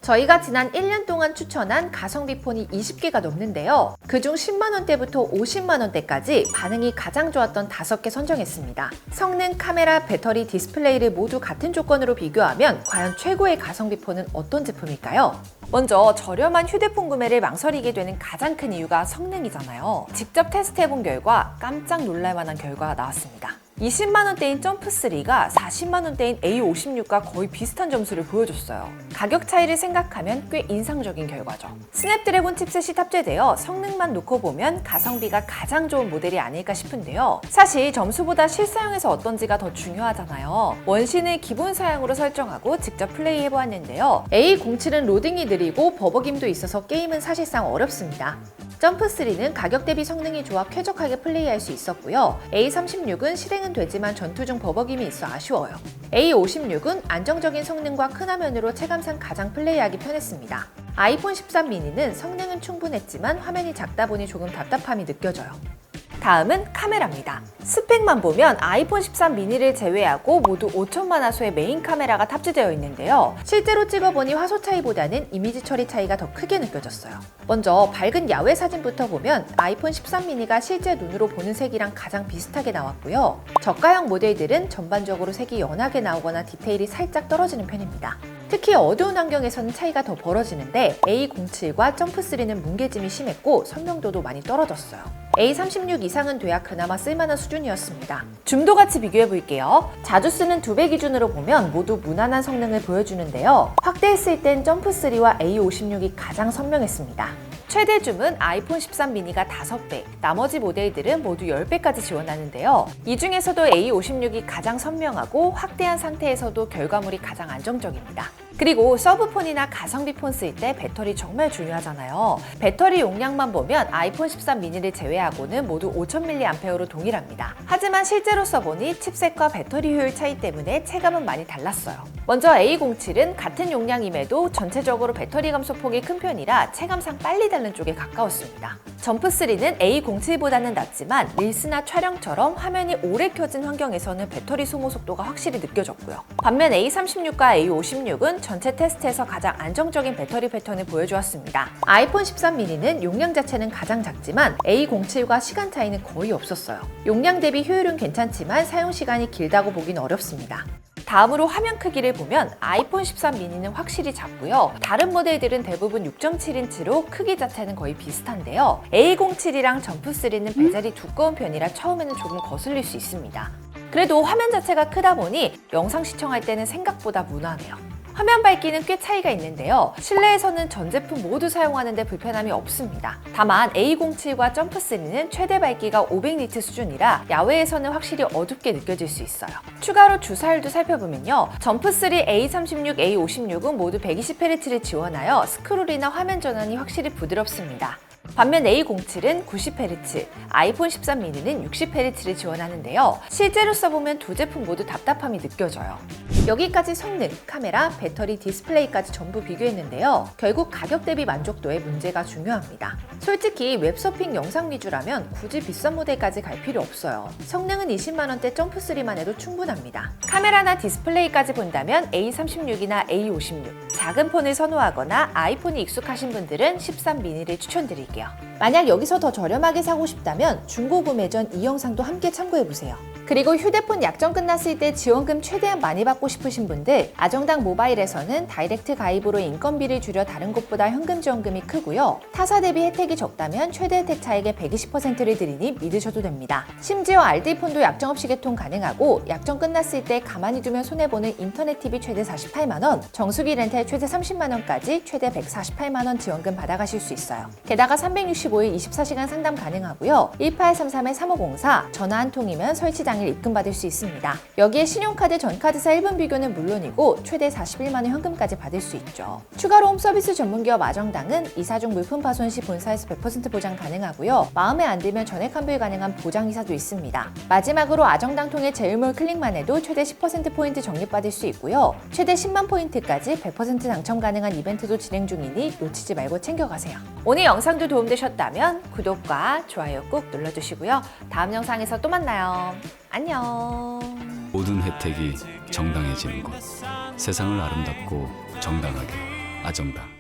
저희가 지난 1년 동안 추천한 가성비 폰이 20개가 넘는데요. 그중 10만원대부터 50만원대까지 반응이 가장 좋았던 5개 선정했습니다. 성능, 카메라, 배터리, 디스플레이를 모두 같은 조건으로 비교하면 과연 최고의 가성비 폰은 어떤 제품일까요? 먼저 저렴한 휴대폰 구매를 망설이게 되는 가장 큰 이유가 성능이잖아요. 직접 테스트해본 결과 깜짝 놀랄만한 결과가 나왔습니다. 20만원대인 점프3가 40만원대인 A56과 거의 비슷한 점수를 보여줬어요. 가격 차이를 생각하면 꽤 인상적인 결과죠. 스냅드래곤 칩셋이 탑재되어 성능만 놓고 보면 가성비가 가장 좋은 모델이 아닐까 싶은데요. 사실 점수보다 실사용에서 어떤지가 더 중요하잖아요. 원신을 기본 사양으로 설정하고 직접 플레이해보았는데요. A07은 로딩이 느리고 버벅임도 있어서 게임은 사실상 어렵습니다. 점프3는 가격 대비 성능이 좋아 쾌적하게 플레이할 수 있었고요. A36은 실행은 되지만 전투 중 버벅임이 있어 아쉬워요. A56은 안정적인 성능과 큰 화면으로 체감상 가장 플레이하기 편했습니다. 아이폰 13 미니는 성능은 충분했지만 화면이 작다 보니 조금 답답함이 느껴져요. 다음은 카메라입니다. 스펙만 보면 아이폰 13 미니를 제외하고 모두 5천만 화소의 메인 카메라가 탑재되어 있는데요. 실제로 찍어보니 화소 차이보다는 이미지 처리 차이가 더 크게 느껴졌어요. 먼저 밝은 야외 사진부터 보면 아이폰 13 미니가 실제 눈으로 보는 색이랑 가장 비슷하게 나왔고요. 저가형 모델들은 전반적으로 색이 연하게 나오거나 디테일이 살짝 떨어지는 편입니다. 특히 어두운 환경에서는 차이가 더 벌어지는데 A07과 점프3는 뭉개짐이 심했고 선명도도 많이 떨어졌어요. A36 이상은 돼야 그나마 쓸만한 수준이었습니다. 줌도 같이 비교해 볼게요. 자주 쓰는 2배 기준으로 보면 모두 무난한 성능을 보여주는데요. 확대했을 땐 점프3와 A56이 가장 선명했습니다. 최대 줌은 아이폰 13 미니가 5배, 나머지 모델들은 모두 10배까지 지원하는데요. 이 중에서도 A56이 가장 선명하고 확대한 상태에서도 결과물이 가장 안정적입니다. 그리고 서브폰이나 가성비 폰 쓸 때 배터리 정말 중요하잖아요. 배터리 용량만 보면 아이폰 13 미니를 제외하고는 모두 5000mAh로 동일합니다. 하지만 실제로 써보니 칩셋과 배터리 효율 차이 때문에 체감은 많이 달랐어요. 먼저 A07은 같은 용량임에도 전체적으로 배터리 감소폭이 큰 편이라 체감상 빨리 닳는 쪽에 가까웠습니다. 점프3는 A07보다는 낮지만 릴스나 촬영처럼 화면이 오래 켜진 환경에서는 배터리 소모 속도가 확실히 느껴졌고요. 반면 A36과 A56은 전체 테스트에서 가장 안정적인 배터리 패턴을 보여주었습니다. 아이폰 13 미니는 용량 자체는 가장 작지만 A07과 시간 차이는 거의 없었어요. 용량 대비 효율은 괜찮지만 사용 시간이 길다고 보긴 어렵습니다. 다음으로 화면 크기를 보면 아이폰 13 미니는 확실히 작고요. 다른 모델들은 대부분 6.7인치로 크기 자체는 거의 비슷한데요. A07이랑 점프3는 베젤이 두꺼운 편이라 처음에는 조금 거슬릴 수 있습니다. 그래도 화면 자체가 크다 보니 영상 시청할 때는 생각보다 무난해요. 화면 밝기는 꽤 차이가 있는데요. 실내에서는 전 제품 모두 사용하는데 불편함이 없습니다. 다만 A07과 점프3는 최대 밝기가 500니트 수준이라 야외에서는 확실히 어둡게 느껴질 수 있어요. 추가로 주사율도 살펴보면요. 점프3, A36, A56은 모두 120Hz를 지원하여 스크롤이나 화면 전환이 확실히 부드럽습니다. 반면 A07은 90Hz, 아이폰 13 미니는 60Hz를 지원하는데요. 실제로 써보면 두 제품 모두 답답함이 느껴져요. 여기까지 성능, 카메라, 배터리, 디스플레이까지 전부 비교했는데요. 결국 가격 대비 만족도의 문제가 중요합니다. 솔직히 웹서핑 영상 위주라면 굳이 비싼 모델까지 갈 필요 없어요. 성능은 20만원대 점프3만 해도 충분합니다. 카메라나 디스플레이까지 본다면 A36이나 A56, 작은 폰을 선호하거나 아이폰이 익숙하신 분들은 13 미니를 추천드릴게요. 만약 여기서 더 저렴하게 사고 싶다면 중고 구매 전 이 영상도 함께 참고해보세요. 그리고 휴대폰 약정 끝났을 때 지원금 최대한 많이 받고 싶으신 분들, 아정당 모바일에서는 다이렉트 가입으로 인건비를 줄여 다른 곳보다 현금 지원금이 크고요. 타사 대비 혜택이 적다면 최대 혜택 차액의 120%를 드리니 믿으셔도 됩니다. 심지어 알뜰폰도 약정 없이 개통 가능하고 약정 끝났을 때 가만히 두면 손해보는 인터넷 TV 최대 48만원, 정수기 렌탈 최대 30만원까지 최대 148만원 지원금 받아가실 수 있어요. 게다가 365일 24시간 상담 가능하고요. 1833-3504 전화 한 통이면 설치 당일 입금받을 수 있습니다. 여기에 신용카드 전카드사 1분 비교는 물론이고 최대 41만원 현금까지 받을 수 있죠. 추가로 홈서비스 전문기업 아정당은 이사 중 물품 파손 시 본사에서 100% 보장 가능하고요. 마음에 안 들면 전액 환불 가능한 보장이사도 있습니다. 마지막으로 아정당 통해 제휴몰 클릭만 해도 최대 10% 포인트 적립받을 수 있고요. 최대 10만 포인트까지 100% 당첨 가능한 이벤트도 진행 중이니 놓치지 말고 챙겨가세요. 오늘 영상도 도움되셨다면 구독과 좋아요 꾹 눌러주시고요. 다음 영상에서 또 만나요. 안녕. 모든 혜택이 정당해지는 곳. 세상을 아름답고 정당하게 아정다.